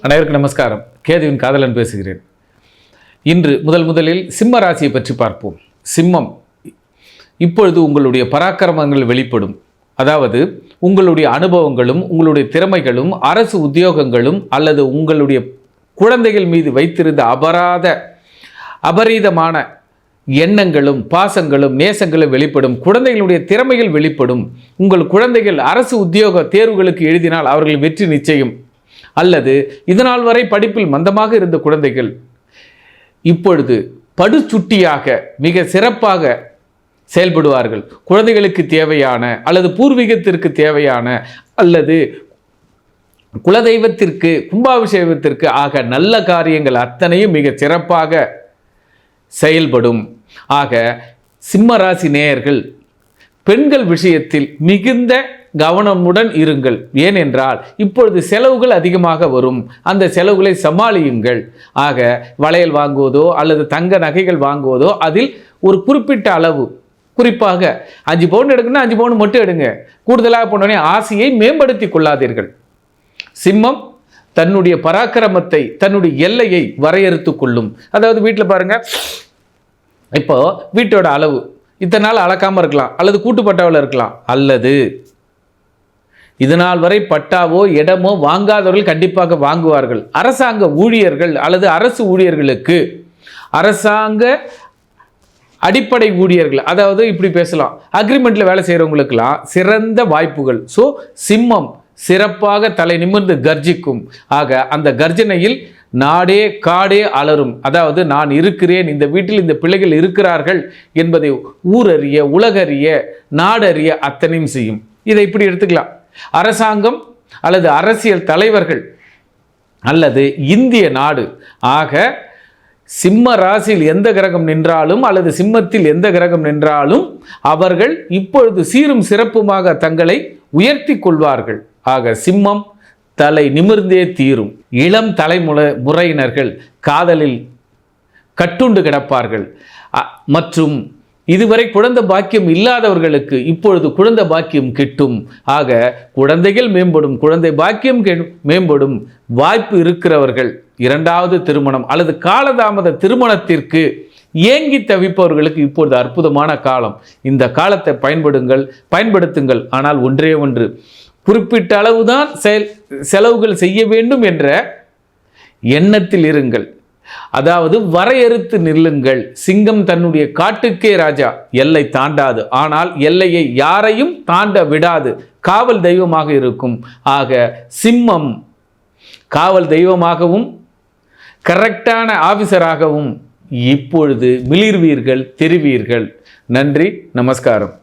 அனைவருக்கும் நமஸ்காரம். கேதுவின் காதலன் பேசுகிறேன். இன்று முதலில் சிம்ம ராசியை பற்றி பார்ப்போம். சிம்மம், இப்பொழுது உங்களுடைய பராக்கிரமங்கள் வெளிப்படும். அதாவது உங்களுடைய அனுபவங்களும் உங்களுடைய திறமைகளும் அரசு உத்தியோகங்களும் அல்லது உங்களுடைய குழந்தைகள் மீது வைத்திருந்த அபரீதமான எண்ணங்களும் பாசங்களும் நேசங்களும் வெளிப்படும். குழந்தைகளுடைய திறமைகள் வெளிப்படும். உங்கள் குழந்தைகள் அரசு உத்தியோக தேர்வுகளுக்கு எழுதினால் அவர்கள் வெற்றி நிச்சயம். அல்லது இதனால் வரை படிப்பில் மந்தமாக இருந்த குழந்தைகள் இப்பொழுது படுசுட்டியாக மிக சிறப்பாக செயல்படுவார்கள். குழந்தைகளுக்கு தேவையான அல்லது பூர்வீகத்திற்கு தேவையான அல்லது குலதெய்வத்திற்கு கும்பாபிஷேகத்திற்கு ஆக நல்ல காரியங்கள் அத்தனையும் மிக சிறப்பாக செயல்படும். ஆக சிம்ம ராசி நேயர்கள் பெண்கள் விஷயத்தில் மிகுந்த கவனமுடன் இருங்கள். ஏனென்றால் இப்பொழுது செலவுகள் அதிகமாக வரும். அந்த செலவுகளை சமாளியுங்கள். ஆக வளையல் வாங்குவதோ அல்லது தங்க நகைகள் வாங்குவதோ அதில் ஒரு குறிப்பிட்ட அளவு, குறிப்பாக 5 பவுன் எடுக்கணும்னா 5 பவுன் மட்டும் எடுங்க. கூடுதலாக போனோடனே ஆசையை மேம்படுத்தி கொள்ளாதீர்கள். சிம்மம் தன்னுடைய பராக்கிரமத்தை, தன்னுடைய எல்லையை வரையறுத்து கொள்ளும். அதாவது வீட்டில் பாருங்க, இப்போ வீட்டோட அளவு இத்தனை நாள் அளக்காமல் இருக்கலாம், அல்லது கூட்டுப்பட்டாவில் இருக்கலாம், அல்லது இதனால் வரை பட்டாவோ இடமோ வாங்காதவர்கள் கண்டிப்பாக வாங்குவார்கள். அரசாங்க ஊழியர்கள் அல்லது அரசு ஊழியர்களுக்கு, அரசாங்க அடிப்படை ஊழியர்கள், அதாவது இப்படி பேசலாம், அக்ரிமெண்ட்டில் வேலை செய்கிறவங்களுக்கெல்லாம் சிறந்த வாய்ப்புகள். ஸோ சிம்மம் சிறப்பாக தலை நிமிர்ந்து கர்ஜிக்கும். ஆக அந்த கர்ஜனையில் நாடே காடே அலரும். அதாவது நான் இருக்கிறேன், இந்த வீட்டில் இந்த பிள்ளைகள் இருக்கிறார்கள் என்பதை ஊரறிய, உலகறிய, நாடறிய அத்தனையும் செய்யும். இதை இப்படி எடுத்துக்கலாம். அரசாங்கம் அல்லது அரசியல் தலைவர்கள் அல்லது இந்திய நாடு. ஆக சிம்ம ராசியில் எந்த கிரகம் நின்றாலும் அல்லது சிம்மத்தில் எந்த கிரகம் நின்றாலும் அவர்கள் இப்பொழுது சீரும் சிறப்புமாக தங்களை உயர்த்தி கொள்வார்கள். ஆக சிம்மம் தலை நிமிர்ந்தே தீரும். இளம் தலைமுறையினர்கள் காதலில் கட்டுண்டு கிடப்பார்கள். மற்றும் இதுவரை குழந்தை பாக்கியம் இல்லாதவர்களுக்கு இப்பொழுது குழந்தை பாக்கியம் கிட்டும். ஆக குழந்தைகள் மேம்படும், குழந்தை பாக்கியம் மேம்படும். வாய்ப்பு இருக்கிறவர்கள் இரண்டாவது திருமணம் அல்லது காலதாமத திருமணத்திற்கு ஏங்கி தவிப்பவர்களுக்கு இப்பொழுது அற்புதமான காலம். இந்த காலத்தை பயன்படுத்துங்கள். ஆனால் ஒன்றே ஒன்று, குறிப்பிட்ட அளவுதான் செலவுகள் செய்ய வேண்டும் என்ற எண்ணத்தில் இருங்கள். அதாவது வரையறுத்து நில்லுங்கள். சிங்கம் தன்னுடைய காட்டுக்கே ராஜா, எல்லை தாண்டாது. ஆனால் எல்லையை யாரையும் தாண்ட விடாது. காவல் தெய்வமாக இருக்கும். ஆக சிம்மம் காவல் தெய்வமாகவும் கரெக்டான ஆபீசராகவும் இப்பொழுது மிளிர்வீர்கள், தெரிவீர்கள். நன்றி, நமஸ்காரம்.